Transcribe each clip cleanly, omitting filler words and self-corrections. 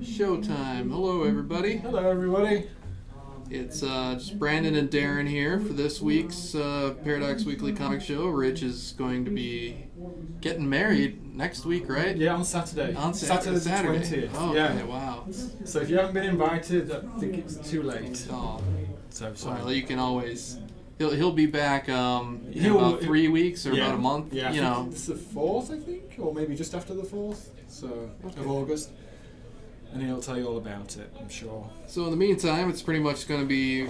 Showtime. Hello, everybody. Hello, everybody. It's just Brandon and Darren here for this week's Paradox Weekly Comic Show. Rich is going to be getting married next week, right? Yeah, on Saturday. On Saturday the 20th. Oh, yeah. okay, wow. So if you haven't been invited, I think it's too late. Oh, So sorry. well, you can always. He'll be back in about 3 weeks or about a month. Yeah, you know. It's the 4th, I think, or maybe just after the 4th. So of August. And he'll tell you all about it, I'm sure. So in the meantime, it's pretty much going to be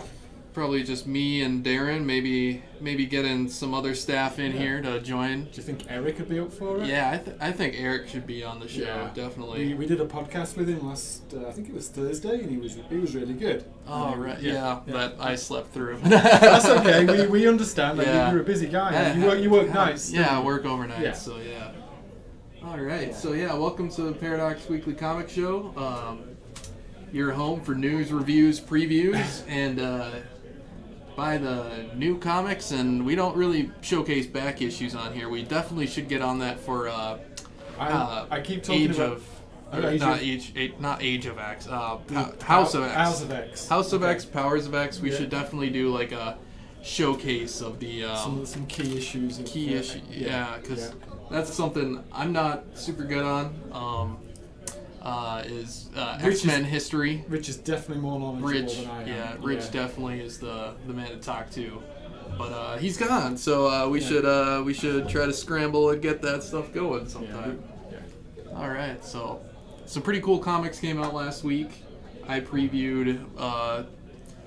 probably just me and Darren. Maybe getting some other staff in here to join. Do you think Eric would be up for it? Yeah, I think Eric should be on the show. Definitely. We did a podcast with him last, I think it was Thursday, and he was really good. Oh right, yeah. That I slept through. That's okay. We understand that Yeah. you're a busy guy. You work nights. Yeah, I work overnight. Yeah. So yeah. All right. So yeah, welcome to the Paradox Weekly Comic Show. Your home for news, reviews, previews, and buy the new comics. And we don't really showcase back issues on here. We definitely should get on that for I keep talking about not Age of X. House of X. House of X. House of X. Powers of X. We should definitely do like a showcase of the some key issues. Yeah, because that's something I'm not super good on. Is X-Men history. Rich is definitely more knowledgeable than I am. Yeah, Rich definitely is the man to talk to. But he's gone, so we should try to scramble and get that stuff going sometime. Yeah. All right, so some pretty cool comics came out last week. I previewed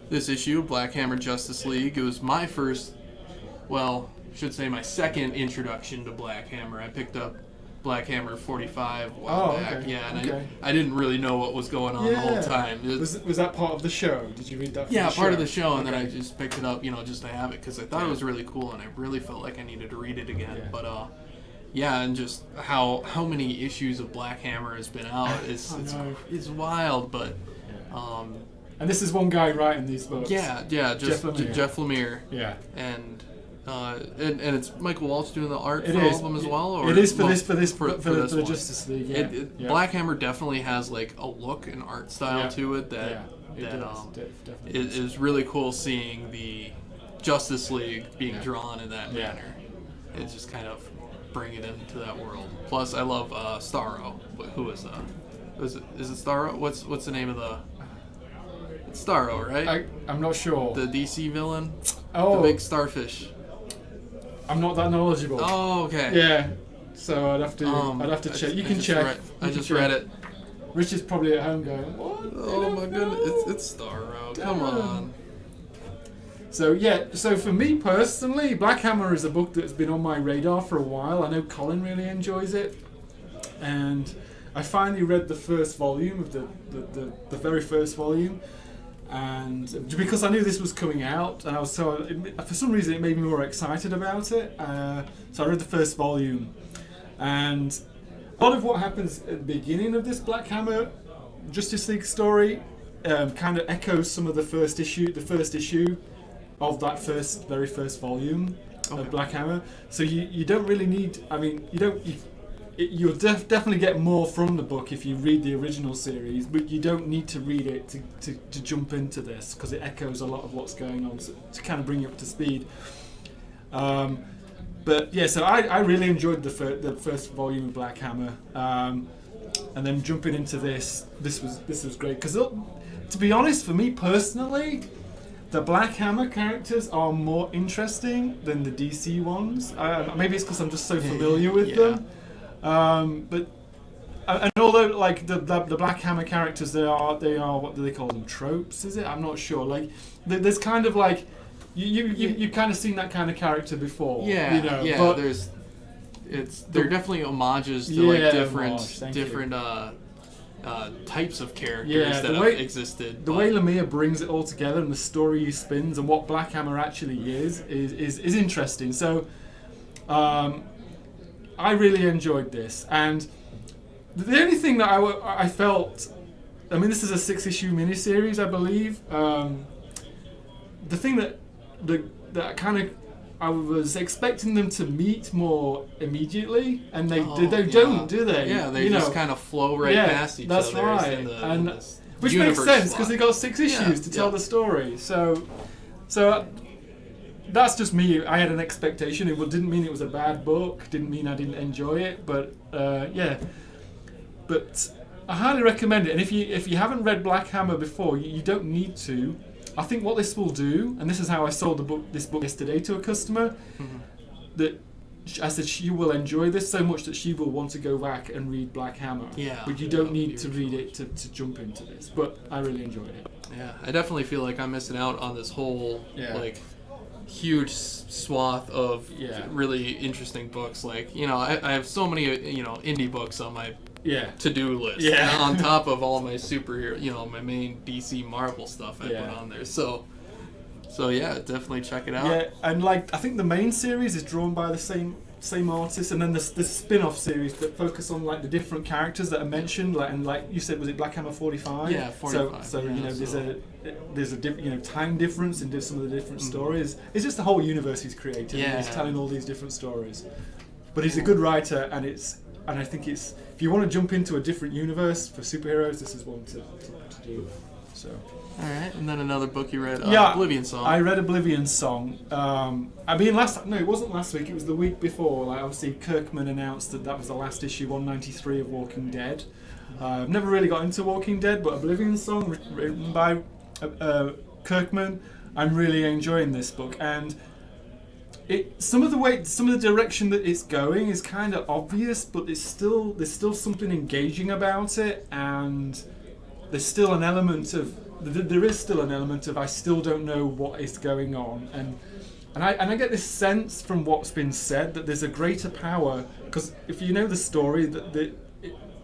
this issue, Black Hammer Justice League. It was my first, should say my second introduction to Black Hammer. I picked up Black Hammer 45 a while back. Okay. Yeah, and I didn't really know what was going on the whole time. Was that part of the show? Did you read that? Part of the show, and then I just picked it up, just to have it because I thought it was really cool, and I really felt like I needed to read it again. Yeah. But and just how many issues of Black Hammer has been out it's wild, but. And this is one guy writing these books. Yeah, just Jeff Lemire. Yeah. And it's Michael Walsh doing the art for all all of them as well. Or it is for the one? Justice League. Yeah. Black Hammer definitely has like a look and art style to it that is really cool. Seeing the Justice League being drawn in that manner, it's just kind of bring it into that world. Plus, I love Starro. Who is is it Starro? What's the name of the? It's Starro, right? I'm not sure. The DC villain? Oh. The big starfish. I'm not that knowledgeable. Oh, okay. Yeah. So I'd have to check. You can check. I just read it. Rich is probably at home going, what? Oh my goodness, it's Starro. Come on. So for me personally, Black Hammer is a book that's been on my radar for a while. I know Colin really enjoys it. And I finally read the first volume of the very first volume. And because I knew this was coming out, and for some reason it made me more excited about it. So I read the first volume, and a lot of what happens at the beginning of this Black Hammer Justice League story kind of echoes some of the first issue of that very first volume of Black Hammer. So you don't really need. I mean, you'll definitely get more from the book if you read the original series, but you don't need to read it to jump into this because it echoes a lot of what's going on to kind of bring you up to speed. But yeah, so I really enjoyed the first volume of Black Hammer, and then jumping into this was great because to be honest, for me personally, the Black Hammer characters are more interesting than the DC ones. Maybe it's because I'm just so familiar with them. But although like the Black Hammer characters, they are what do they call them, tropes? Is it? I'm not sure. Like there's kind of like you kind of seen that kind of character before. Yeah. But they're definitely homages to like different types of characters that have existed. The way Lemire brings it all together and the story he spins and what Black Hammer actually is interesting. So. I really enjoyed this, and the only thing that I felt, I mean, this is a 6-issue miniseries, I believe. The thing that kind of was expecting them to meet more immediately, and they don't, do they? Yeah, they just kind of flow right past each that's other. Right. In Which makes sense because they got 6 issues to tell the story. So that's just me. I had an expectation. It didn't mean it was a bad book. Didn't mean I didn't enjoy it. But But I highly recommend it. And if you haven't read Black Hammer before, you don't need to. I think what this will do, and this is how I sold this book yesterday to a customer, that I said she will enjoy this so much that she will want to go back and read Black Hammer. Yeah. But you don't need to read it to jump into this. But I really enjoyed it. Yeah, I definitely feel like I'm missing out on this whole like huge swath of really interesting books. Like, I have so many indie books on my to-do list. Yeah. On top of all my superhero, my main DC Marvel stuff I put on there. So yeah, definitely check it out. Yeah, and I think the main series is drawn by the same artist, and then the spin-off series that focus on the different characters that are mentioned, and you said, was it Black Hammer 45? Yeah, 45. So there's a time difference in some of the different stories. It's just the whole universe he's created. Yeah. And he's telling all these different stories. But he's a good writer, and I think it's, if you want to jump into a different universe for superheroes, this is one to do. So. All right, and then another book you read, Oblivion Song. I read Oblivion Song. It wasn't last week, it was the week before. Obviously, Kirkman announced that was the last issue, 193 of Walking Dead. I've never really got into Walking Dead, but Oblivion Song, written by Kirkman, I'm really enjoying this book. And some of the direction that it's going is kind of obvious, but there's still something engaging about it, and there's still an element of I still don't know what is going on, and I get this sense from what's been said that there's a greater power, because if you know the story,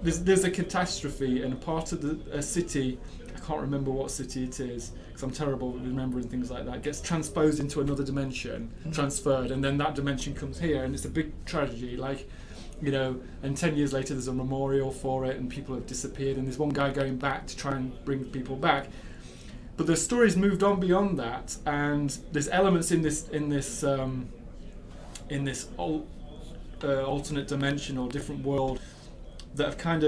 there's a catastrophe and a part of a city, I can't remember what city it is because I'm terrible at remembering things like that, gets transposed into another dimension, transferred, and then that dimension comes here, and it's a big tragedy, and 10 years later there's a memorial for it, and people have disappeared, and there's one guy going back to try and bring people back. But the story's moved on beyond that, and there's elements in this alternate dimension or different world that's kind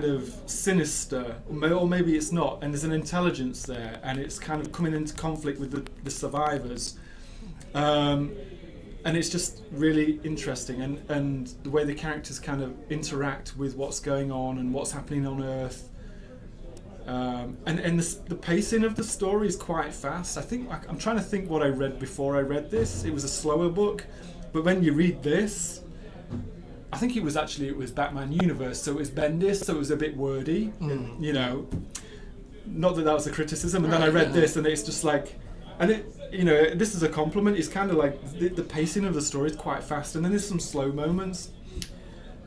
of sinister, or maybe it's not, and there's an intelligence there, and it's kind of coming into conflict with the survivors. And it's just really interesting, and the way the characters kind of interact with what's going on and what's happening on Earth. And the pacing of the story is quite fast. I think I'm trying to think what I read before I read this. It was a slower book, but when you read this, I think it was Batman Universe, so it was Bendis, so it was a bit wordy, Not that was a criticism. And then I read this, and it's just this is a compliment. It's kind of the pacing of the story is quite fast, and then there's some slow moments,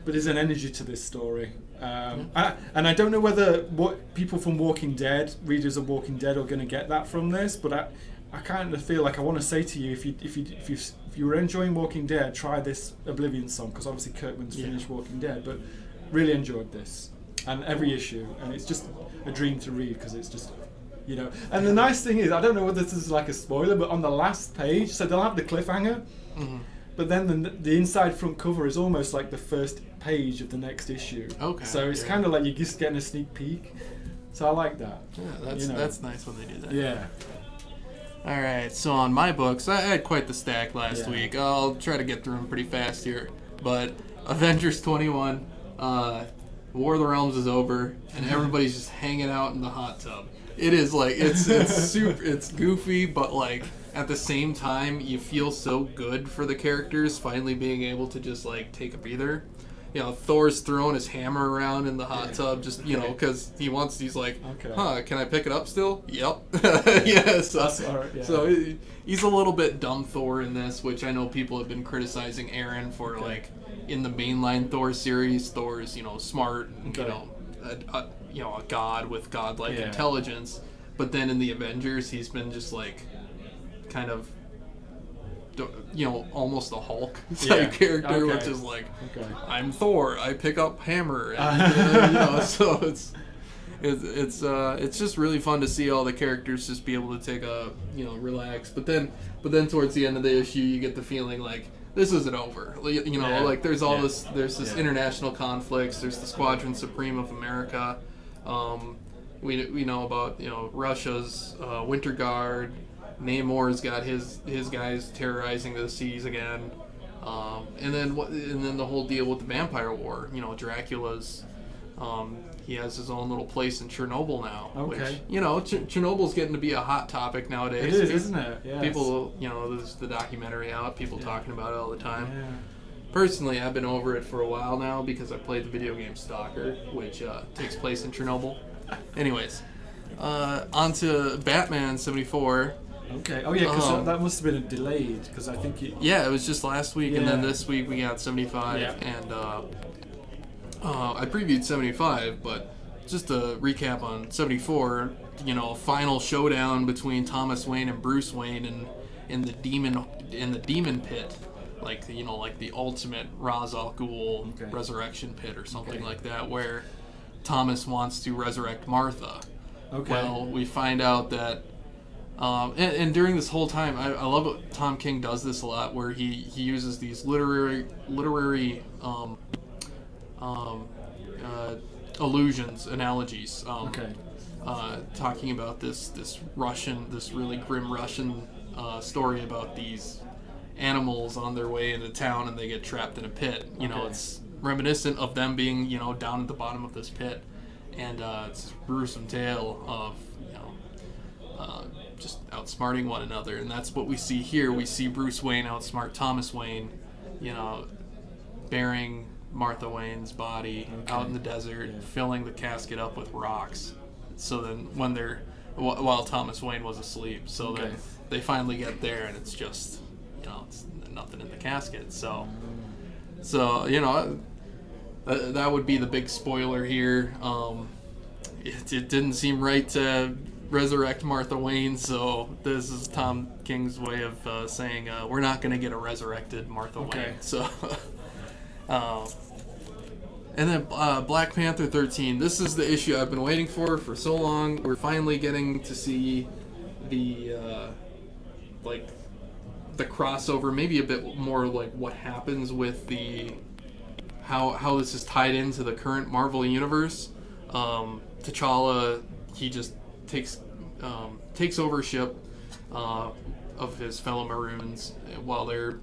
but there's an energy to this story. And I don't know whether what people from Walking Dead, readers of Walking Dead, are going to get that from this, but I kind of feel like I want to say to you, if you were enjoying Walking Dead, try this Oblivion Song, because obviously Kirkman's finished Walking Dead, but really enjoyed this and every issue, and it's just a dream to read because it's just. And the nice thing is, I don't know whether this is like a spoiler, but on the last page, so they'll have the cliffhanger, but then the inside front cover is almost like the first page of the next issue. Okay. So it's kind of like you're just getting a sneak peek. So I like that. Yeah, that's nice when they do that. Yeah. All right, so on my books, I had quite the stack last week. I'll try to get through them pretty fast here. But Avengers 21, War of the Realms is over, and everybody's just hanging out in the hot tub. It is it's super, it's goofy, but at the same time, you feel so good for the characters finally being able to just take a breather. Thor's throwing his hammer around in the hot tub, just because he's like, can I pick it up still? Yep. Yes. So he's a little bit dumb Thor in this, which I know people have been criticizing Aaron for. In the mainline Thor series, Thor's smart, and, a god with godlike intelligence, but then in the Avengers he's been just kind of almost a Hulk type character, which is I'm Thor, I pick up hammer, and, so It's just really fun to see all the characters just be able to take a relax. But then towards the end of the issue, you get the feeling like this isn't over. Like there's this international conflicts. There's the Squadron Supreme of America. We know about Russia's Winter Guard. Namor's got his guys terrorizing the seas again. And then the whole deal with the Vampire War. Dracula's. He has his own little place in Chernobyl now. Okay. Which, Chernobyl's getting to be a hot topic nowadays. It is, isn't it? Yes. People, there's the documentary out. People talking about it all the time. Yeah. Personally, I've been over it for a while now because I played the video game Stalker, which takes place in Chernobyl. Anyways, on to Batman 74. Okay. Oh yeah, because that must have been delayed because I think it. Yeah, it was just last week, and then this week we got 75, and I previewed 75, but just to recap on 74, final showdown between Thomas Wayne and Bruce Wayne in the demon pit, like the ultimate Ra's al Ghul resurrection pit or something like that, where Thomas wants to resurrect Martha. Okay. Well, we find out that. And during this whole time, I love what Tom King does this a lot, where he uses these literary allusions, analogies. Talking about this really grim Russian story about these animals on their way into town and they get trapped in a pit. It's reminiscent of them being down at the bottom of this pit, and it's a gruesome tale of just outsmarting one another, and that's what we see here. We see Bruce Wayne outsmart Thomas Wayne, bearing Martha Wayne's body out in the desert, filling the casket up with rocks. So then while Thomas Wayne was asleep, so then they finally get there and it's just, it's nothing in the casket. So that would be the big spoiler here. It didn't seem right to resurrect Martha Wayne, so this is Tom King's way of saying we're not going to get a resurrected Martha Wayne. So, and then Black Panther 13. This is the issue I've been waiting for so long. We're finally getting to see the the crossover, maybe a bit more like what happens with the how this is tied into the current Marvel universe. T'Challa, he just takes ownership of his fellow Maroons while they're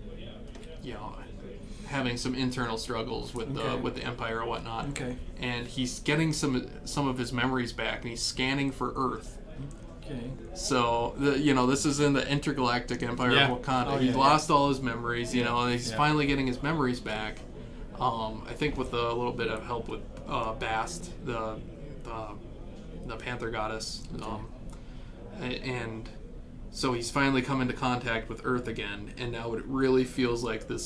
having some internal struggles with the Empire or whatnot. Okay. And he's getting some of his memories back, and he's scanning for Earth. Okay. So this is in the intergalactic Empire of Wakanda. He's lost all his memories, and he's finally getting his memories back. I think with a little bit of help with Bast, the Panther goddess, and so he's finally come into contact with Earth again, and now it really feels like the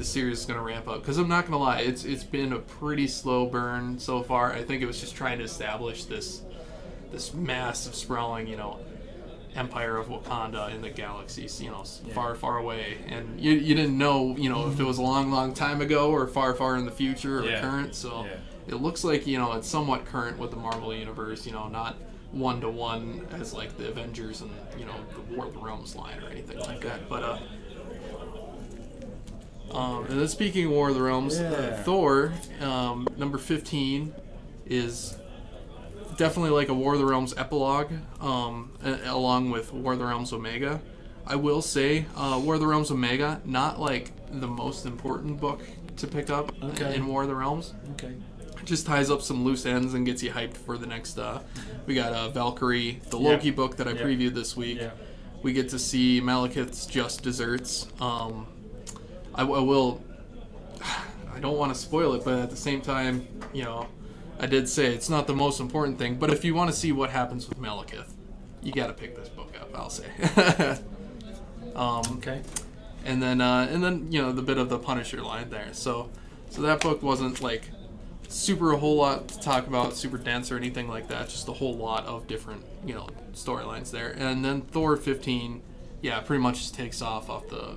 series is going to ramp up. Because I'm not going to lie, it's been a pretty slow burn so far. I think it was just trying to establish this massive, sprawling, Empire of Wakanda in the galaxies, far, far away, and you didn't know, if it was a long, long time ago or far, far in the future or current. So it looks like it's somewhat current with the Marvel universe, not one-to-one as like the Avengers and the War of the Realms line or anything like that. But and then speaking of War of the Realms, Thor number 15 is definitely like a War of the Realms epilogue, along with War of the Realms Omega. I will say, War of the Realms Omega, not like the most important book to pick up in War of the Realms. Okay. It just ties up some loose ends and gets you hyped for the next. We got Valkyrie, the Loki book that I previewed this week. Yeah. We get to see Malekith's Just Desserts. I will. I don't want to spoil it, but at the same time, I did say it's not the most important thing. But if you want to see what happens with Malekith, you got to pick this book up. I'll say. Okay. And then the bit of the Punisher line there. So that book wasn't like super a whole lot to talk about, super dense or anything like that. Just a whole lot of different storylines there. And then Thor 15, pretty much just takes off the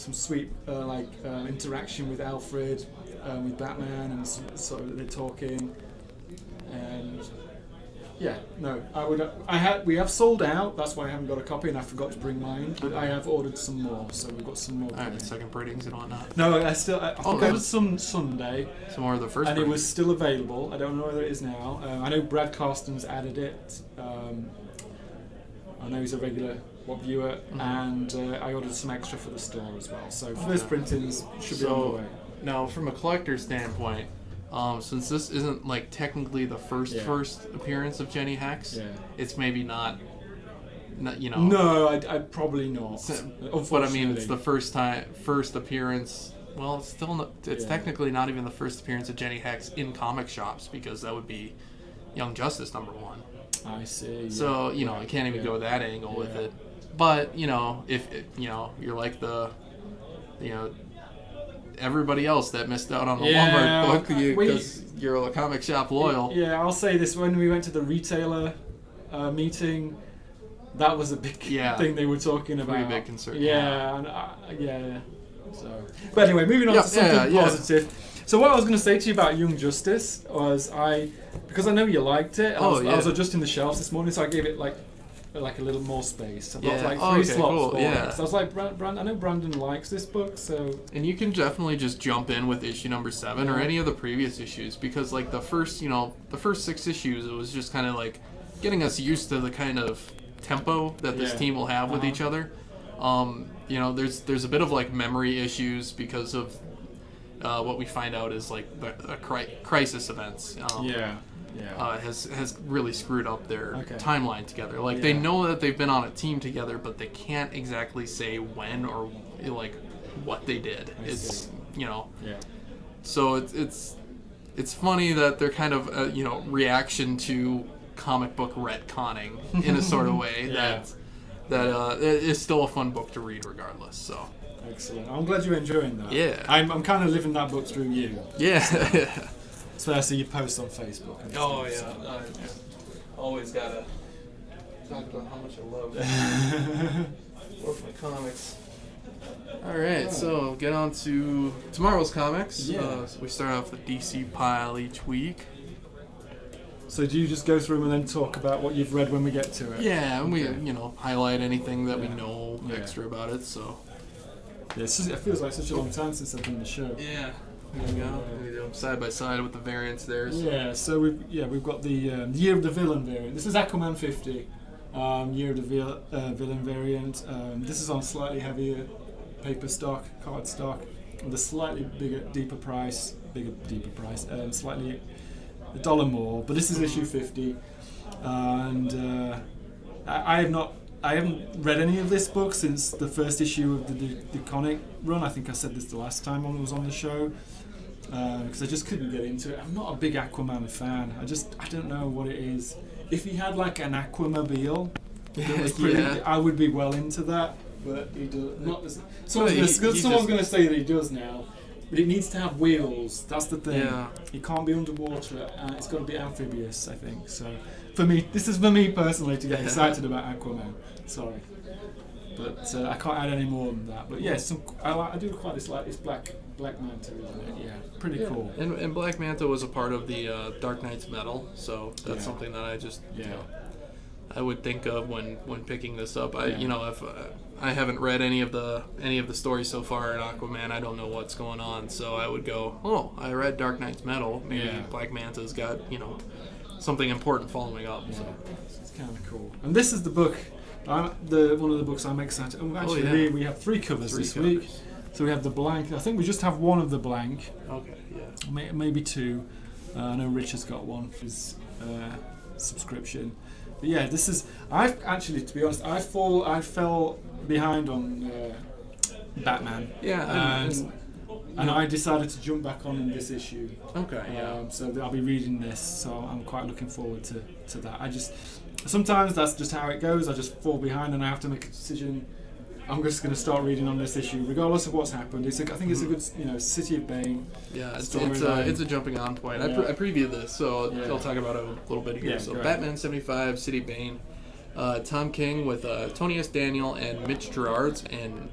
some sweet interaction with Alfred, with Batman, and sort of they're talking, and yeah, no, we have sold out. That's why I haven't got a copy, and I forgot to bring mine. But I have ordered some more, so we've got some more. Alright, second printings and whatnot. No, I ordered some Sunday. Some more of the first. And it was still available. I don't know whether it is now. I know Brad Carsten's added it. I know he's a regular viewer, and I ordered some extra for the store as well. So first printings should be on the way. Now, from a collector's standpoint, since this isn't like technically the first appearance of Jenny Hex, it's maybe not you know. No, I probably not. But I mean, it's the first appearance. Well, it's still not, it's technically not even the first appearance of Jenny Hex in comic shops, because that would be Young Justice #1. I see. So you know, I can't even go that angle with it. But you know, if you're like everybody else that missed out on the Walmart book because you're a comic shop loyal. Yeah, I'll say this: when we went to the retailer meeting, that was a big thing they were talking about. Pretty big concern. Yeah. So, but anyway, moving on to something positive. So what I was going to say to you about Young Justice was because I know you liked it. I was adjusting the shelves this morning, so I gave it like a little more space. I've got like 3 slots for it. So I was like, I know Brandon likes this book, so... And you can definitely just jump in with issue number 7 or any of the previous issues, because like the first 6 issues, it was just kind of like getting us used to the kind of tempo that this team will have with each other. There's a bit of like memory issues because of what we find out is like the crisis events. Has really screwed up their timeline together. Like they know that they've been on a team together, but they can't exactly say when or like what they did. So it's funny that they're kind of reaction to comic book retconning in a sort of way that is still a fun book to read regardless. So excellent. I'm glad you're enjoying that. Yeah, I'm kind of living that book through you. Yeah. So I see you post on Facebook. Always gotta talk about how much I love my comics. All right, so get on to tomorrow's comics. So we start off with DC Pile each week. So do you just go through them and then talk about what you've read when we get to it? Yeah, and we highlight anything that we know extra about it. So it feels like such a long time since I've done the show. Yeah. There we go. We do them side by side with the variants there. So. Yeah, so we've got the Year of the Villain variant. This is Aquaman 50, Year of the Villain variant. This is on slightly heavier paper stock, card stock, with a slightly deeper price, slightly $1 more. But this is issue 50, and I haven't read any of this book since the first issue of the DeConnick run. I think I said this the last time I was on the show, because I just couldn't get into it. I'm not a big Aquaman fan. I don't know what it is. If he had like an Aquamobile, I would be well into that. But he does not. Someone's going to say that he does now, but it needs to have wheels. That's the thing. Yeah. It can't be underwater, and it's got to be amphibious, I think. So, this is for me personally to get excited about Aquaman. Sorry, but I can't add any more than that. But yes, I do quite dislike this Black Manta, isn't it? Yeah, pretty cool. And Black Manta was a part of the Dark Knight's Metal, so that's something that I just I would think of when picking this up. If I haven't read any of the stories so far in Aquaman, I don't know what's going on. So I would go, I read Dark Knight's Metal. Maybe Black Manta's got something important following up. Yeah. So it's kind of cool. And this is the book. One of the books I'm excited. We have 3 covers this week. So we have the blank. I think we just have one of the blank. Okay. Yeah. Maybe 2. I know Rich has got one for his subscription. But yeah, this is. I've actually, to be honest, I fell behind on Batman. Yeah. And I decided to jump back on in this issue. Okay. Yeah. So I'll be reading this. So I'm quite looking forward to that. Sometimes that's just how it goes. I just fall behind and I have to make a decision. I'm just going to start reading on this issue, regardless of what's happened. I think it's a good, City of Bane. Yeah, it's a jumping on point. Yeah. I previewed this, so I'll talk about it a little bit here. So Batman 75, City of Bane, Tom King with Tony S. Daniel and Mitch Gerards, and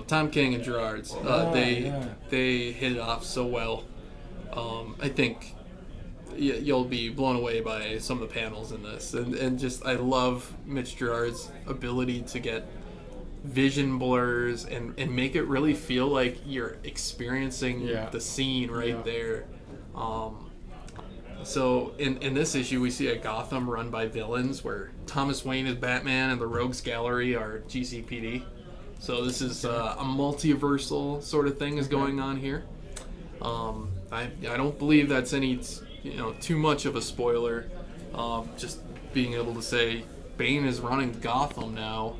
Tom King and Gerard's. They hit it off so well. I think you'll be blown away by some of the panels in this, and just I love Mitch Gerard's ability to get vision blurs and make it really feel like you're experiencing the scene right there. So in this issue, we see a Gotham run by villains where Thomas Wayne is Batman and the Rogues Gallery are GCPD. So this is a multiversal sort of thing is going on here. I don't believe that's any too much of a spoiler. Just being able to say Bane is running Gotham now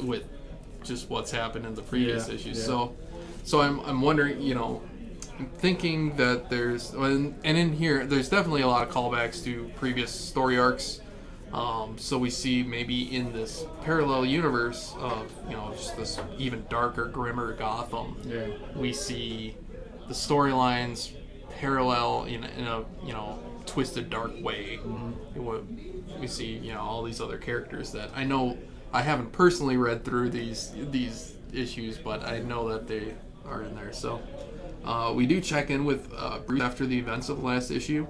with just what's happened in the previous issues. So I'm wondering, I'm thinking that and in here there's definitely a lot of callbacks to previous story arcs. So we see maybe in this parallel universe of just this even darker, grimmer Gotham. We see the storylines parallel in a twisted, dark way. We see all these other characters that I know I haven't personally read through these issues, but I know that they are in there. So we do check in with Bruce after the events of the last issue.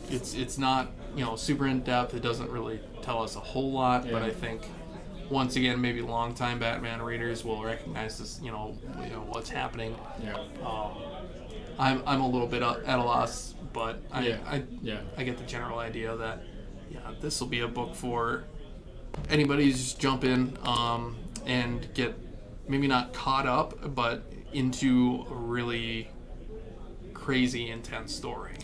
It's not super in depth. It doesn't really tell us a whole lot, but I think once again maybe longtime Batman readers will recognize this. What's happening. I'm a little bit at a loss, but I get the general idea that this will be a book for anybody who's just jump in and get maybe not caught up, but into a really crazy, intense story.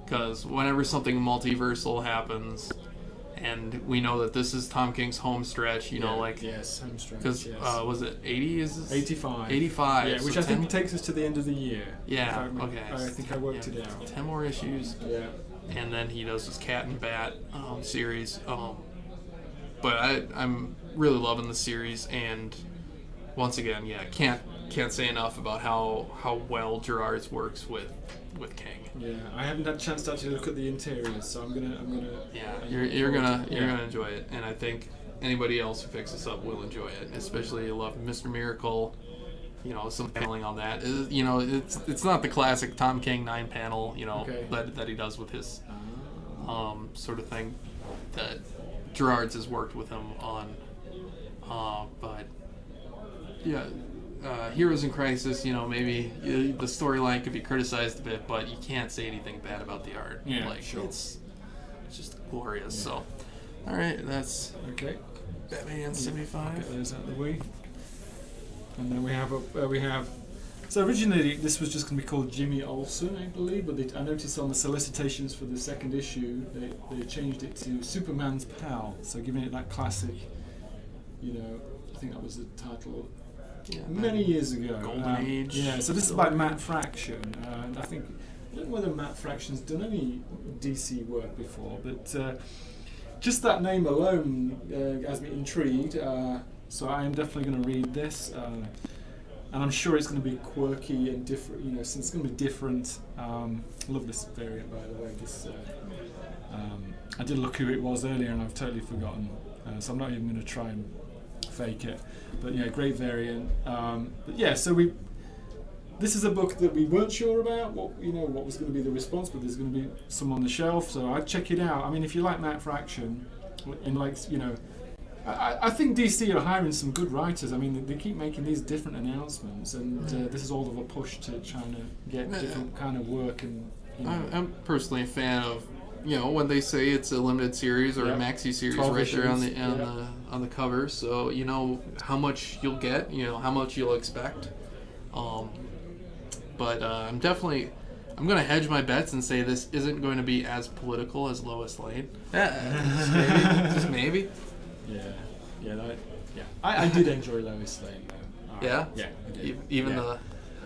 Because whenever something multiversal happens, and we know that this is Tom King's home stretch, home stretch. Because was it 80? Is this 85? 85. Yeah, which I think takes us to the end of the year. Yeah. Okay. I think I worked it out. 10 more issues. Yeah. And then he does his Cat and Bat series. But I'm really loving the series, and once again, can't say enough about how well Gerard's works with King. Yeah, I haven't had a chance to actually look at the interiors, so I'm gonna. Yeah, you're gonna enjoy it, and I think anybody else who picks this up will enjoy it. Especially you love Mr. Miracle, some paneling on that. It's not the classic Tom King 9-panel, that he does with his sort of thing that Gerard's has worked with him on, but Heroes in Crisis, maybe the storyline could be criticized a bit, but you can't say anything bad about the art. It's just glorious. So, all right, that's Batman 75. Get those out of the way, and then we have. So originally this was just going to be called Jimmy Olsen, I believe, but I noticed on the solicitations for the second issue they changed it to Superman's Pal, so giving it that classic, I think that was the title many years ago. Golden Age. Yeah, so this is by Matt Fraction, and I don't know whether Matt Fraction's done any DC work before, but just that name alone has me intrigued, so I am definitely going to read this. And I'm sure it's going to be quirky and different, since it's going to be different. I love this variant, by the way. I did look who it was earlier and I've totally forgotten, so I'm not even going to try and fake it. But yeah, great variant. So this is a book that we weren't sure about what was going to be the response, but there's going to be some on the shelf, so I'd check it out. I mean, if you like Matt Fraction, and I think DC are hiring some good writers. I mean, they keep making these different announcements, and this is all of a push to trying to get different kind of work. And I'm personally a fan of, when they say it's a limited series or a maxi series right there on the cover, so you know how much you'll get, how much you'll expect. But I'm going to hedge my bets and say this isn't going to be as political as Lois Lane. Just maybe. I did enjoy Lois Lane though. Yeah? Yeah, I did. Even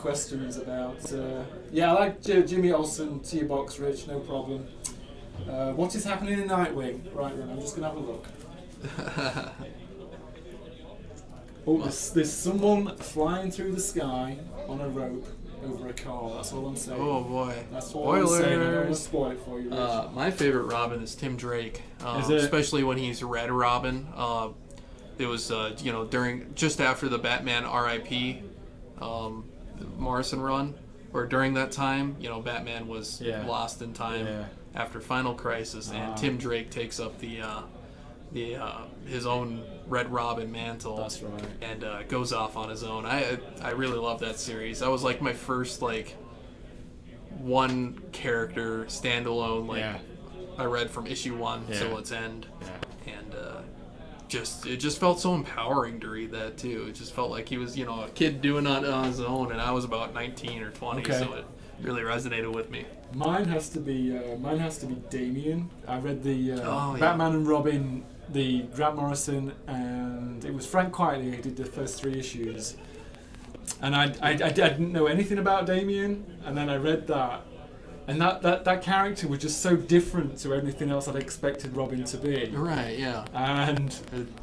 questions about. I like Jimmy Olsen, T Box Rich, no problem. What is happening in Nightwing? Right then, I'm just gonna have a look. There's someone flying through the sky on a rope over a car. That's all I'm saying. Oh boy! That's all I'm saying. I don't want to spoil it for you, Rich. My favorite Robin is Tim Drake, especially when he's Red Robin. It was just after the Batman R.I.P. Morrison run, or during that time, Batman was lost in time after Final Crisis, and Tim Drake takes up the his own Red Robin mantle. That's right. And goes off on his own. I really love that series. That was like my first one character standalone I read from issue 1 till its end. Yeah. And it just felt so empowering to read that too. It just felt like he was a kid doing it on his own, and I was about 19 or 20, so it really resonated with me. Mine has to be Damian. I read the Batman and Robin, the Grant Morrison, and it was Frank Quitely who did the first 3 issues. And I didn't know anything about Damian, and then I read that, and that character was just so different to everything else I'd expected Robin to be. Right, yeah. And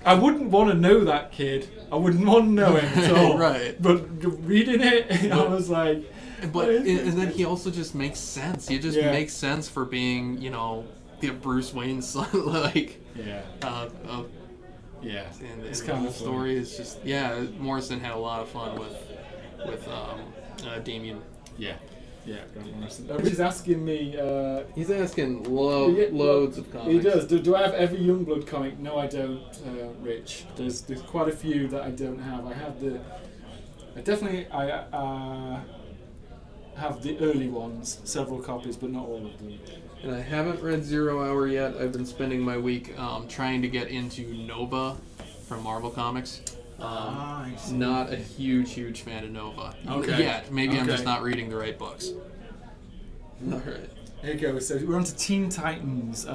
I wouldn't want to know that kid. I wouldn't want to know him at all. Right. But reading it, I was like... and then he also just makes sense. He just makes sense for being, the Bruce Wayne's son. And it's the kind whole of story is just Morrison had a lot of fun with Damian. Grant Morrison. He's asking me. He's asking loads of comics. He does. Do I have every Youngblood comic? No, I don't, Rich. There's quite a few that I don't have. I have I have the early ones, several copies, but not all of them. And I haven't read 0 Hour yet. I've been spending my week trying to get into Nova from Marvel Comics. Not a huge fan of Nova yet. Maybe I'm just not reading the right books. All right. Here you go. So we're on to Teen Titans,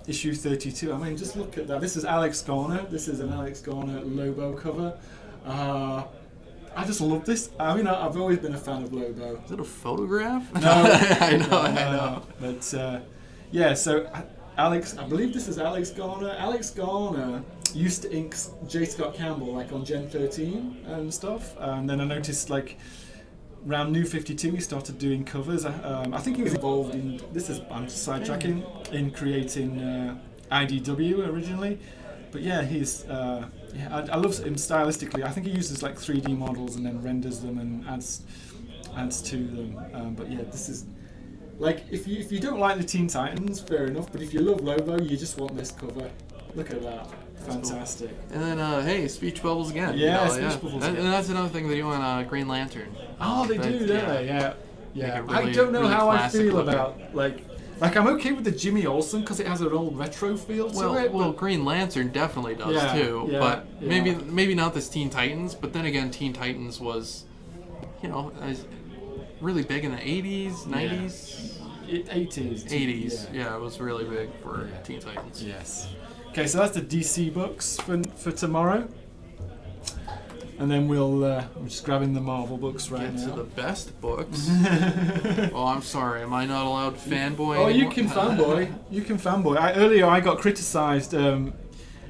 issue 32. I mean, just look at that. This is Alex Garner. This is an Alex Garner Lobo cover. I just love this. I mean, I've always been a fan of Lobo. Is it a photograph? No. I know. But, so Alex, I believe this is Alex Garner. Alex Garner used to ink J. Scott Campbell, on Gen 13 and stuff. And then I noticed, around New 52, he started doing covers. I think he was involved in, I'm just sidetracking, in creating IDW originally. But he's... I love him stylistically. I think he uses 3D models and then renders them and adds to them. This is if you don't like the Teen Titans, fair enough. But if you love Lobo, you just want this cover. Look at that, fantastic. Cool. And then speech bubbles again. Speech bubbles again. And that's another thing they do on Green Lantern. Oh, they do, don't they? Yeah. Really, I don't know really how I feel about I'm okay with the Jimmy Olsen because it has an old retro feel to it. Well, Green Lantern definitely does too. But maybe not this Teen Titans. But then again, Teen Titans was, really big in the 80s, 90s. 80s. 80s. Yeah, it was really big for Teen Titans. Yes. Okay, so that's the DC books for tomorrow. And then I'm just grabbing the Marvel books now. Get to the best books. Oh, I'm sorry. Am I not allowed to fanboy anymore? You can fanboy. Earlier I got criticised while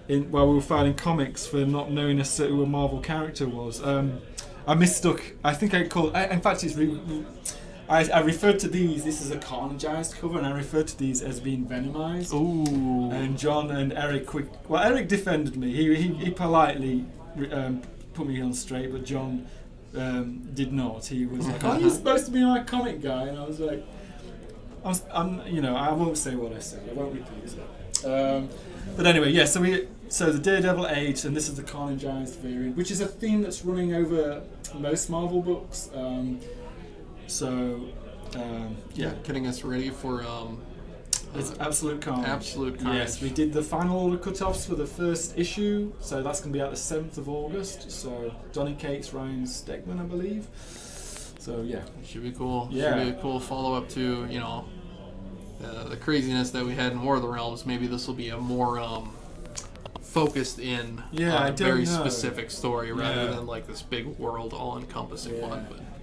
we were filing comics for not knowing who a Marvel character was. I mistook. I think I called... in fact, it's... I referred to these... This is a carnagized cover, and I referred to these as being venomized. Ooh. And John and Eric... Eric defended me. He politely... put me on straight, but John did not. He was like, "Oh, you're supposed to be my comic guy," and I was like, I won't say what I said. I won't repeat it. But anyway, so the Daredevil Age, and this is the carnagized variant, which is a theme that's running over most Marvel books. Getting us ready for it's Absolute Carnage. Absolute Carnage. Yes, we did the final order cut-offs for the first issue, so that's going to be out the 7th of August. So Donny Cates, Ryan Stegman, I believe. So it should be cool. Yeah, should be a cool follow-up to the craziness that we had in War of the Realms. Maybe this will be a more focused in a very specific story rather than this big world all-encompassing one. But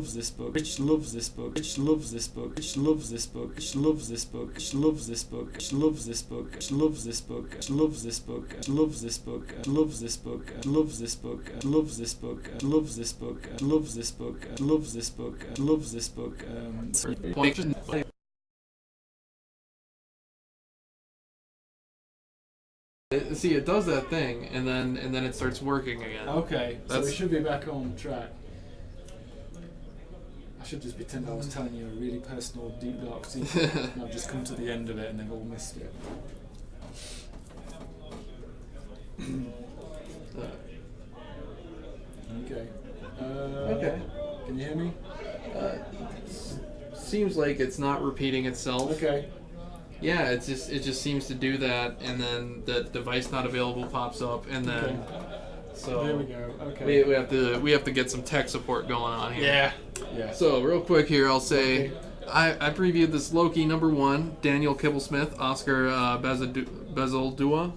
loves this book. Rich loves this book. Rich loves this book. Rich loves this book. Rich loves this book. Rich loves this book. Rich loves this book. Rich loves this book. Rich loves this book. Loves this book. Loves this book. Loves this book. Loves this book. Loves this book. Loves this book. Loves this book. Loves this book. See, it does that thing, and then it starts working again. Okay, so we should be back on track. I should just pretend I was telling you a really personal, deep, dark secret, and I've just come to the end of it, and they've all missed it. Okay. Okay. Can you hear me? Seems like it's not repeating itself. Okay. Yeah, it just seems to do that, and then the device not available pops up, and then so there we go. Okay. We have to get some tech support going on here. Yeah. Yeah. So real quick here, I'll say I previewed this Loki #1, Daniel Kibblesmith, Oscar Bezeldua.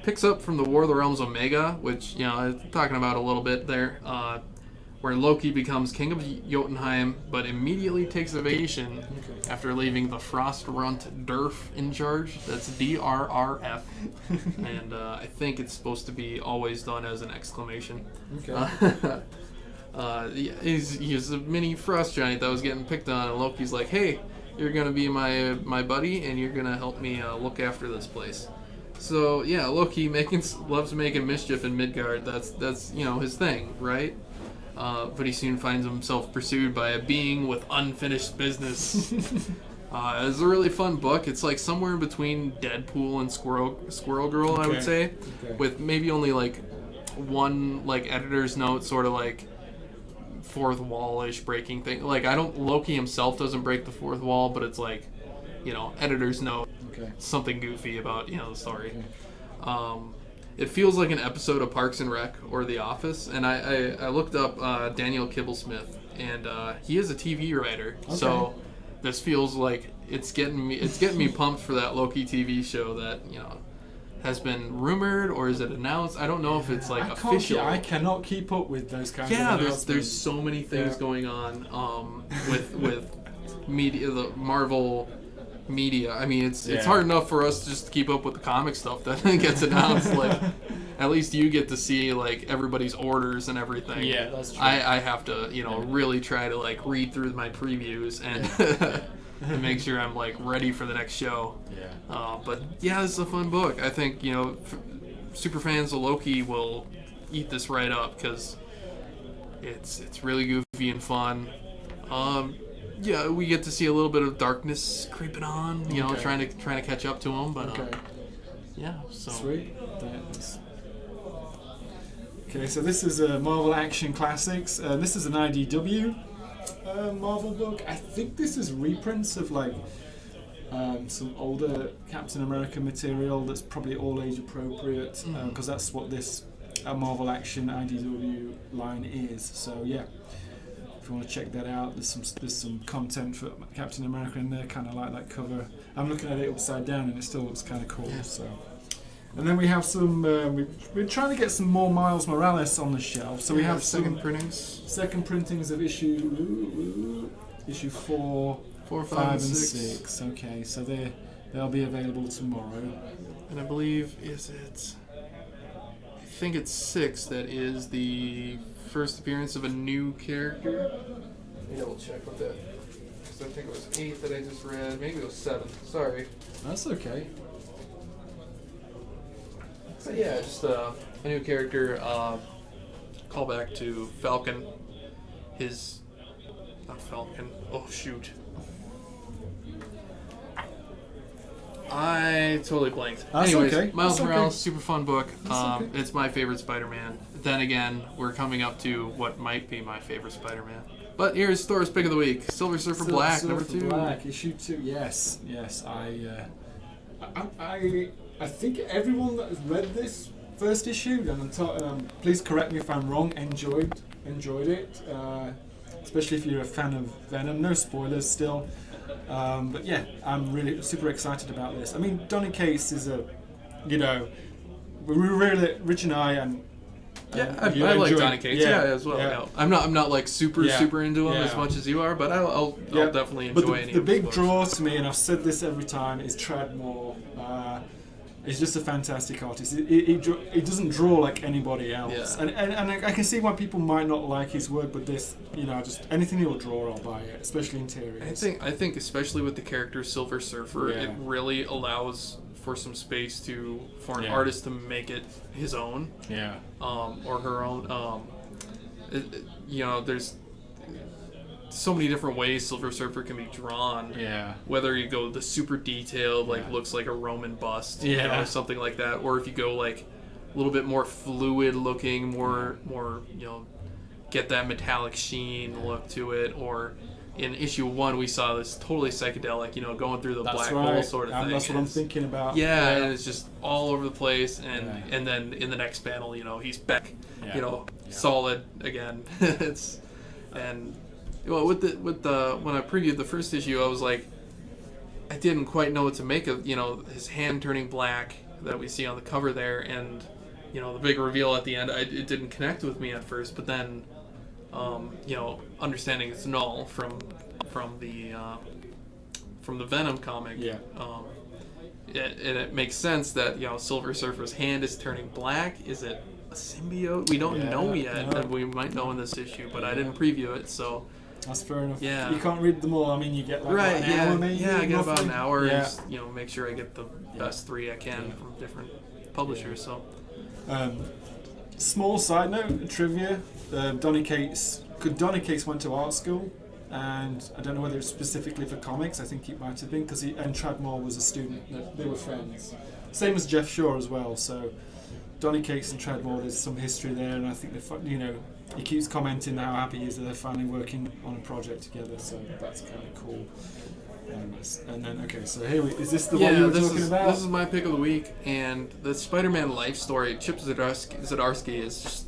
Picks up from the War of the Realms Omega, which I'm talking about a little bit there. Where Loki becomes king of Jotunheim, but immediately takes a vacation after leaving the Frost Runt Durf in charge. That's DRRF. And I think it's supposed to be always done as an exclamation. Okay. He's a mini frost giant that was getting picked on, and Loki's like, hey, you're going to be my buddy, and you're going to help me look after this place. So, yeah, Loki loves making mischief in Midgard. That's his thing, right? But he soon finds himself pursued by a being with unfinished business. It's a really fun book. It's like somewhere in between Deadpool and Squirrel Girl, I would say, with maybe only like one like editor's note, sort of like fourth wall-ish breaking thing. Like Loki himself doesn't break the fourth wall, but it's like, editor's note, something goofy about the story. It feels like an episode of Parks and Rec or The Office, and I looked up Daniel Kibblesmith, and he is a TV writer. So this feels like it's getting me pumped for that Loki TV show that has been rumored, or is it announced? I don't know if it's like official. I cannot keep up with those kinds of announcements. There's so many things going on with media, the Marvel media. I mean, it's hard enough for us just to keep up with the comic stuff that gets announced. Like, at least you get to see like everybody's orders and everything. Yeah, that's true. I have to really try to like read through my previews and make sure I'm like ready for the next show. Yeah. But yeah, this is a fun book. I think super fans of Loki will eat this right up because it's really goofy and fun. Yeah, we get to see a little bit of darkness creeping on, trying to catch up to him, but yeah, so sweet. Okay, so this is a Marvel Action Classics. This is an IDW Marvel book. I think this is reprints of like some older Captain America material that's probably all age appropriate because that's what this Marvel Action IDW line is. So yeah. If you want to check that out, there's some content for Captain America in there, kind of like that cover. I'm looking at it upside down and it still looks kind of cool. Yeah. So, and then we have some. We're trying to get some more Miles Morales on the shelf. So we have second printings of issue 4, 5, and 6. Okay, so they'll be available tomorrow. And I believe I think it's 6 that is the first appearance of a new character. Let me double check with that. Because I think it was 8 that I just read. Maybe it was 7. Sorry. That's okay. But yeah, just a new character. Callback to Falcon. Not Falcon. Oh, shoot. I totally blanked. Anyways, okay. Miles Morales, super fun book. It's my favorite Spider-Man. Then again, we're coming up to what might be my favorite Spider-Man. But here's Thor's Pick of the Week. Silver Surfer Black, number 2. Black, issue 2. Yes. I think everyone that has read this first issue, and please correct me if I'm wrong, enjoyed it. Especially if you're a fan of Venom. No spoilers still. But yeah, I'm really super excited about this. I mean, Donny Cates is Rich and I, and Yeah, I like Donny Cates. Yeah, as well. Yeah. I'm not like super into him as much as you are, but I'll definitely enjoy any. The big draw to me, and I've said this every time, is Tradd He's just a fantastic artist. He doesn't draw like anybody else, and I can see why people might not like his work, but this, just anything he'll draw, I'll buy it, especially interiors. I think especially with the character Silver Surfer, it really allows for some space for an artist to make it his own, or her own. There's so many different ways Silver Surfer can be drawn. Yeah. Whether you go the super detailed, looks like a Roman bust, or something like that, or if you go like a little bit more fluid looking, more get that metallic sheen look to it, or in issue 1 we saw this totally psychedelic, going through the black hole sort of thing. That's what I'm thinking about. Yeah, and it's just all over the place, and then in the next panel, he's back, solid again. Well, with the when I previewed the first issue, I was like, I didn't quite know what to make of his hand turning black that we see on the cover there, and the big reveal at the end. It didn't connect with me at first, but then understanding it's Null from the Venom comic. Yeah. It makes sense that Silver Surfer's hand is turning black. Is it a symbiote? We don't know yet, and we might know in this issue, but I didn't preview it, so. That's fair enough. Yeah. You can't read them all. I mean, you get like an hour maybe? Yeah, I get about an hour. And just, make sure I get the best 3 I can from different publishers. So. Small side note, trivia. Donny Cates went to art school, and I don't know whether it's specifically for comics. I think it might have been, and Tradd Moore was a student. They were friends. Same as Jeff Shaw as well. So Donny Cates and Tradd Moore, there's some history there, and I think he keeps commenting how happy he is that they're finally working on a project together, so that's kind of cool. And then, so here is this the one you were talking about? This is my pick of the week, and the Spider-Man life story, Chip Zdarsky is just,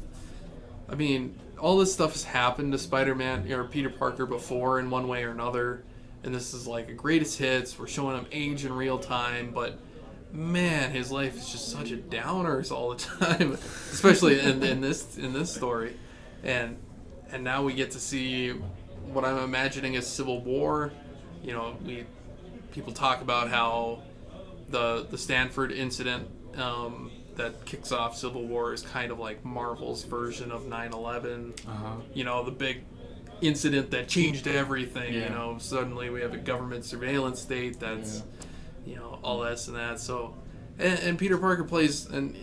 I mean, all this stuff has happened to Spider-Man, or Peter Parker before in one way or another, and this is like a greatest hits. We're showing him age in real time, but man, his life is just such a downers all the time, especially in this story. And now we get to see what I'm imagining is Civil War. People talk about how the Stanford incident that kicks off Civil War is kind of like Marvel's version of 9/11. The big incident that changed everything. Suddenly we have a government surveillance state that's all this and that. So, and Peter Parker plays an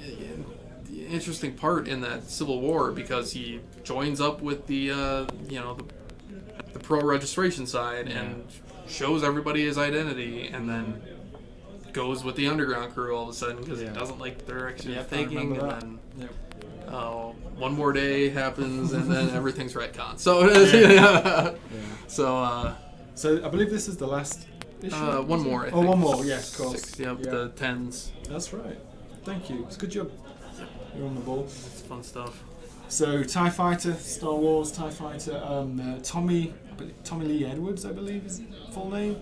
interesting part in that Civil War because he joins up with the pro-registration side and shows everybody his identity, and then goes with the underground crew all of a sudden because he doesn't like the direction of thinking, and then one more day happens, and then everything's retcon. So so I believe this is the last issue. One more. I think. One more. Yes, of course. 6, the 10s. That's right. Thank you. It's a good job. You're on the ball. It's fun stuff. So TIE Fighter, Star Wars TIE Fighter, Tommy Lee Edwards, I believe is his full name.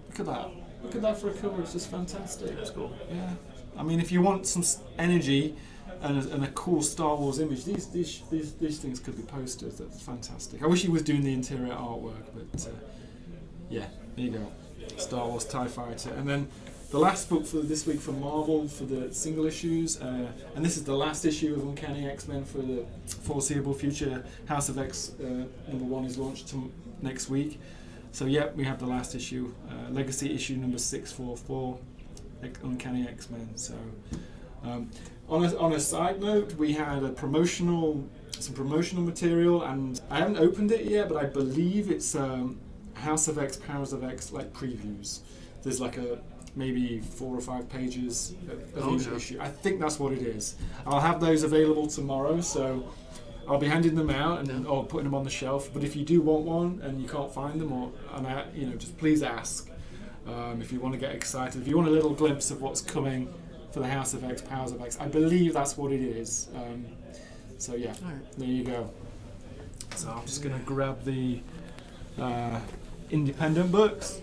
Look at that. Look at that for a cover. It's just fantastic. That's cool. Yeah. I mean, if you want some energy and a cool Star Wars image, these things could be posters. That's fantastic. I wish he was doing the interior artwork, but there you go. Star Wars TIE Fighter, and then the last book for this week from Marvel for the single issues, and this is the last issue of Uncanny X-Men for the foreseeable future. House of X #1 is launched next week. So we have the last issue, Legacy issue number 644, Uncanny X-Men. So on a side note, we had some promotional material, and I haven't opened it yet, but I believe it's House of X, Powers of X previews. There's maybe 4 or 5 pages of each issue. I think that's what it is. I'll have those available tomorrow, so I'll be handing them out or putting them on the shelf. But if you do want one and you can't find them, just please ask. If you want to get excited, if you want a little glimpse of what's coming for the House of X, Powers of X, I believe that's what it is. There you go. So I'm just going to grab the independent books.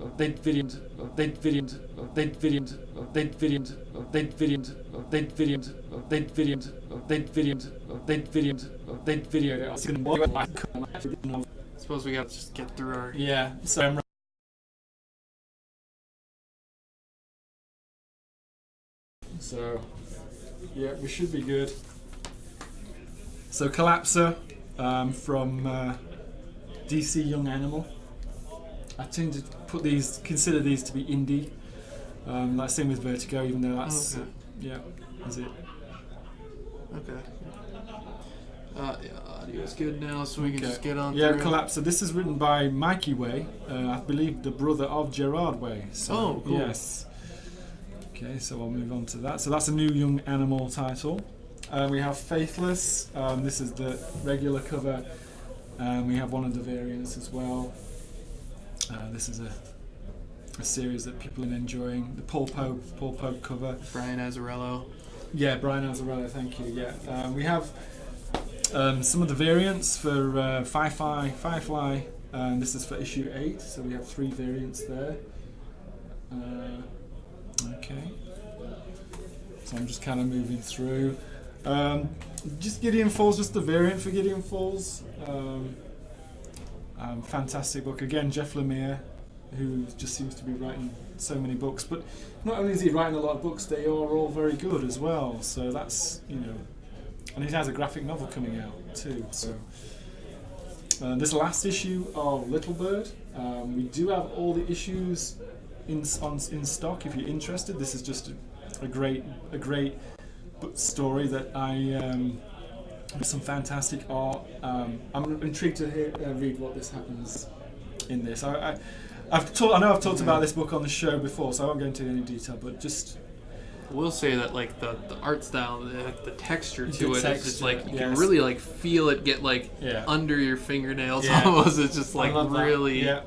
Suppose we got to just get through our... Yeah, so yeah, we should be good. So Collapser from DC Young Animal. I tend to consider these to be indie. Like same with Vertigo, even though that's yeah, is it? Okay. Yeah, audio's good now, so we can just get on. Yeah, through. Collapser. This is written by Mikey Way, I believe the brother of Gerard Way. So, cool. Yes. Okay, so I'll move on to that. So that's a new Young Animal title. We have Faithless. This is the regular cover. We have one of the variants as well. This is a series that people are enjoying. The Paul Pope cover. Brian Azzarello. Yeah, Brian Azzarello, thank you. Yeah, we have some of the variants for Firefly. This is for issue 8, so we have 3 variants there. Okay, so I'm just kind of moving through. Just Gideon Falls, just the variant for Gideon Falls. Fantastic book again, Jeff Lemire, who just seems to be writing so many books. But not only is he writing a lot of books, they are all very good as well. So that's, and he has a graphic novel coming out too. So this last issue of Little Bird, we do have all the issues in stock if you're interested. This is just a great story that with some fantastic art. I'm intrigued to read what this happens in this. I know I've talked about this book on the show before, so I won't go into any detail, but just I will say that like the art style, the texture to it, it's just like you can yes. really like feel it get like under your fingernails almost. It's just like really. Yeah,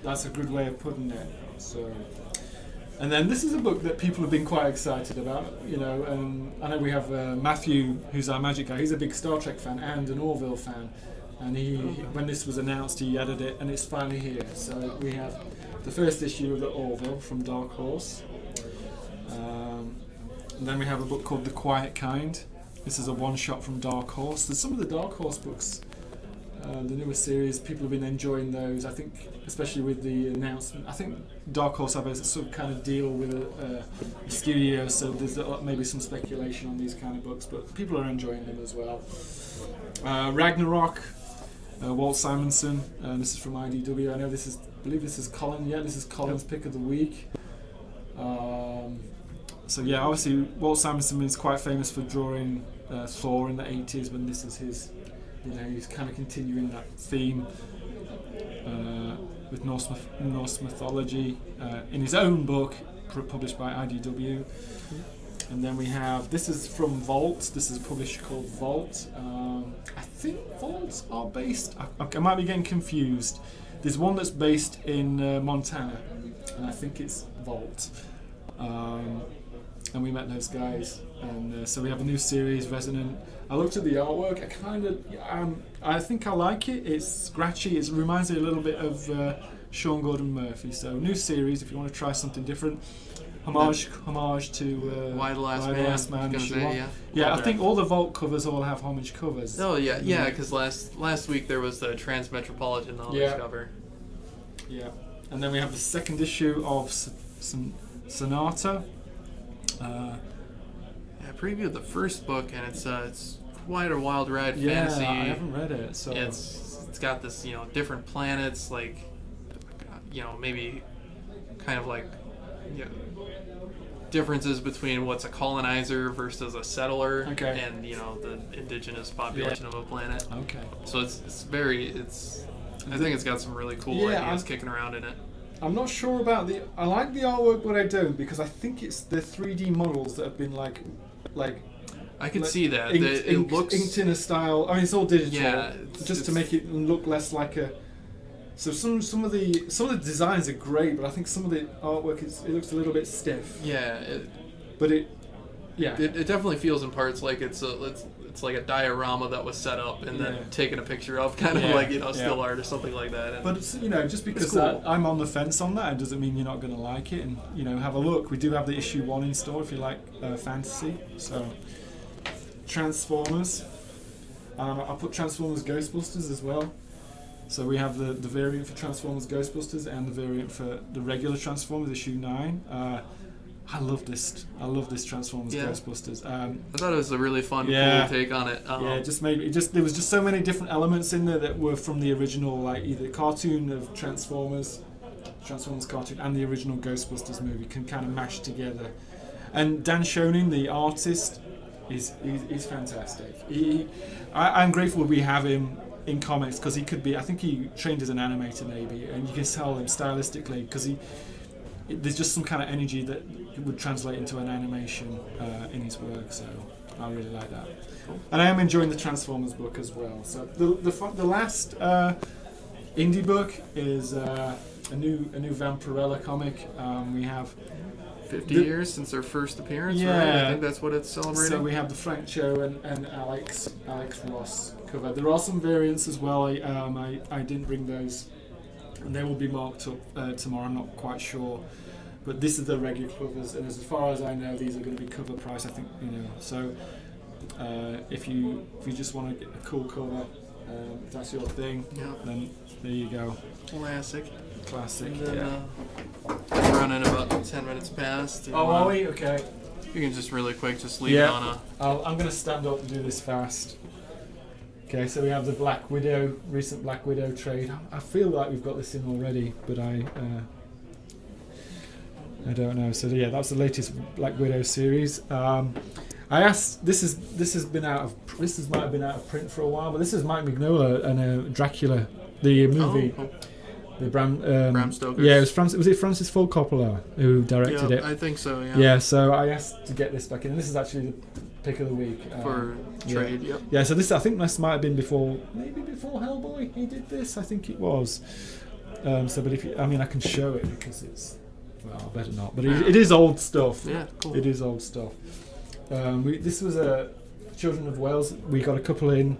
that's a good way of putting it. So, and then this is a book that people have been quite excited about, and I know we have Matthew, who's our magic guy. He's a big Star Trek fan and an Orville fan, and when this was announced, he added it, and it's finally here. So we have the first issue of the Orville from Dark Horse. And then we have a book called The Quiet Kind. This is a one-shot from Dark Horse. There's some of the Dark Horse books, the newer series, people have been enjoying those. I think, especially with the announcement, I think Dark Horse have a sort of kind of deal with a studio, so there's maybe some speculation on these kind of books, but people are enjoying them as well. Ragnarok, Walt Simonson. This is from IDW. I know I believe this is Colin. Yeah, this is Colin's pick of the week. So yeah, obviously Walt Simonson is quite famous for drawing Thor in the 80s, when this is his, he's kind of continuing that theme with Norse mythology in his own book published by IDW. And then we have, this is from Vault. This is a publisher called Vault. I think Vaults are based, I might be getting confused. There's one that's based in Montana, and I think it's Vault. And we met those guys, and so we have a new series, Resonant. I looked at the artwork. I think I like it. It's scratchy. It reminds me a little bit of Sean Gordon Murphy. So new series, if you want to try something different. Homage to Why the Last Man. I think all the Vault covers all have homage covers. Oh yeah, because last week there was the Transmetropolitan homage cover. Yeah, and then we have the second issue of Sonata. I previewed the first book, and it's quite a wild ride fantasy. Yeah, I haven't read it. So it's got this different planets, like maybe kind of like differences between what's a colonizer versus a settler, and the indigenous population of a planet. Okay. So I think it's got some really cool ideas kicking around in it. I'm not sure about I like the artwork, but I don't, because I think it's the 3D models that have been like I can see that. It looks inked in a style. I mean, it's all digital. Yeah, just to make it look less like a. So some of the designs are great, but I think some of the artwork it looks a little bit stiff. Yeah. But it definitely feels in parts like it's like a diorama that was set up and then taken a picture of, kind of like still art or something like that. And but it's, just because cool. I'm on the fence on that, it doesn't mean you're not going to like it. And have a look. We do have the issue 1 in store if you like fantasy. So Transformers. I'll put Transformers Ghostbusters as well. So we have the variant for Transformers Ghostbusters and the variant for the regular Transformers issue 9. I love this Transformers Ghostbusters. I thought it was a really fun, cool take on it. There was just so many different elements in there that were from the original, like either cartoon of Transformers cartoon, and the original Ghostbusters movie can kind of mash together. And Dan Schoening, the artist, is fantastic. I'm grateful we have him in comics because he could be. I think he trained as an animator maybe, and you can tell him stylistically because there's just some kind of energy that would translate into an animation in his work, so I really like that. And I am enjoying the Transformers book as well. So the last indie book is a new Vampirella comic. We have 50 years since their first appearance, right? I think that's what it's celebrating. So we have the Frank Cho and Alex Ross cover. There are some variants as well. I didn't bring those, and they will be marked up tomorrow. I'm not quite sure, but this is the regular covers, and as far as I know, these are going to be cover price. I think So if you just want to get a cool cover, if that's your thing, then there you go. Classic. And then, we're running about 10 minutes past. Are we? Okay. You can just really quick just leave it on I'm going to stand up and do this fast. Okay, so we have the recent Black Widow trade. I feel like we've got this in already, but I don't know. So that's the latest Black Widow series. I asked. This might have been out of print for a while, but this is Mike Mignola and Dracula, the movie. Oh. The Bram Stoker. Yeah, was it Francis Ford Coppola who directed it? I think so. Yeah. Yeah, so I asked to get this back in, and this is actually the pick of the week for trade. Yep. Yeah, so I think this might have been before Hellboy. He did this. I think it was. But I can show it because it's. Well, better not. But it is old stuff. Yeah, cool. It is old stuff. This was a Children of Wales. We got a couple in.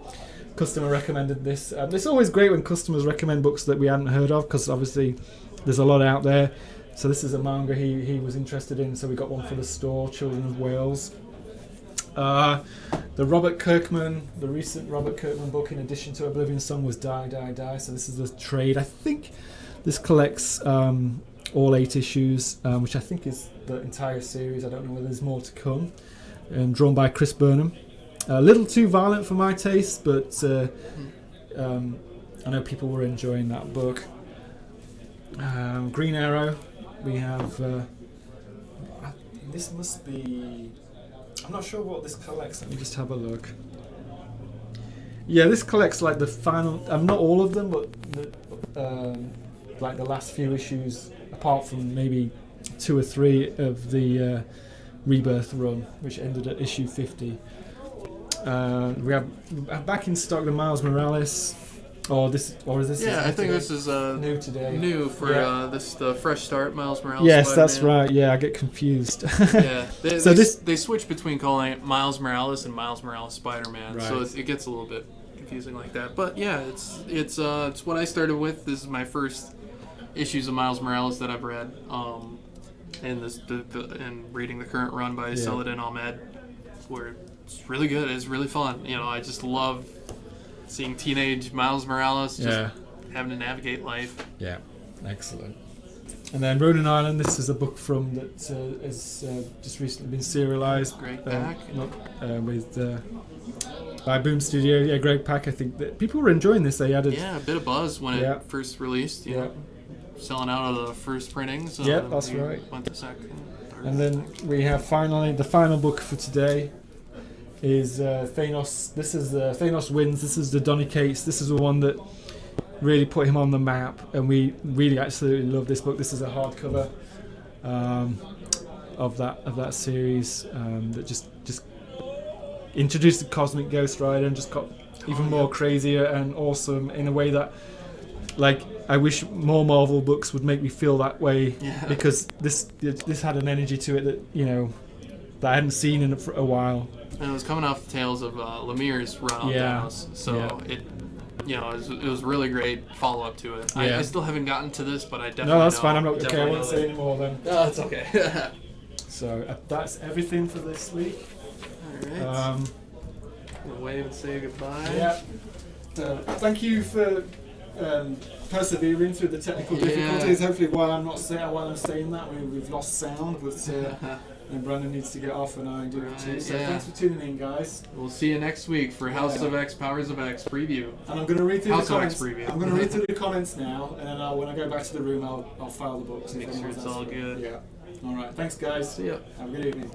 Customer recommended this. It's always great when customers recommend books that we hadn't heard of because obviously there's a lot out there. So this is a manga he was interested in, so we got one for the store, Children of Wales. The recent Robert Kirkman book in addition to Oblivion Song was Die, Die, Die. So this is the trade. I think this collects all 8 issues, which I think is the entire series. I don't know whether there's more to come. Drawn by Chris Burnham. A little too violent for my taste, but I know people were enjoying that book. Green Arrow, we have. This must be. I'm not sure what this collects. Let me just have a look. Yeah, this collects like the final. Not all of them, but like the last few issues, apart from maybe 2 or 3 of the Rebirth run, which ended at issue 50. We have back in stock the Miles Morales, or is this? Yeah, I think this is new today. New for the fresh start Miles Morales. Yes, Spider-Man. that's right. Yeah, I get confused. Yeah, they switch between calling it Miles Morales and Miles Morales Spider-Man, so it gets a little bit confusing like that. But yeah, it's what I started with. This is my first issues of Miles Morales that I've read, and reading the current run by Saladin Ahmed, where it's really good. It's really fun. I just love seeing teenage Miles Morales just having to navigate life. Yeah, excellent. And then Ronan Island. This is a book from that has just recently been serialized. Greg Pak. By Boom Studio. Yeah, Greg Pak. I think that people were enjoying this. They added a bit of buzz when it first released. Selling out of the first printings. That's right. Went to second, third. And then we have the final book for today. Is Thanos. This is Thanos Wins. This is the Donny Cates. This is the one that really put him on the map, and we really absolutely love this book. This is a hardcover of that series that just introduced the Cosmic Ghost Rider and just got even more crazier and awesome in a way that, like, I wish more Marvel books would make me feel that way, because this had an energy to it that that I hadn't seen in for a while. And it was coming off the tails of Lemire's run on Thanos, so it was really great follow up to it. I still haven't gotten to this, but I definitely No, that's fine. I'm not okay. I won't say anymore then. No, that's okay. So that's everything for this week. All right. We'll wave and say goodbye. Yeah. Thank you for persevering through the technical difficulties. Hopefully, while I'm saying that, we've lost sound, but and Brandon needs to get off, and I do too. So thanks for tuning in, guys. We'll see you next week for House of X, Powers of X preview. And I'm going to read through House the comments. of X preview. I'm going to read through the comments now, and then when I go back to the room, I'll file the books. Make sure it's all good. Yeah. All right. Thanks, guys. See ya. Have a good evening.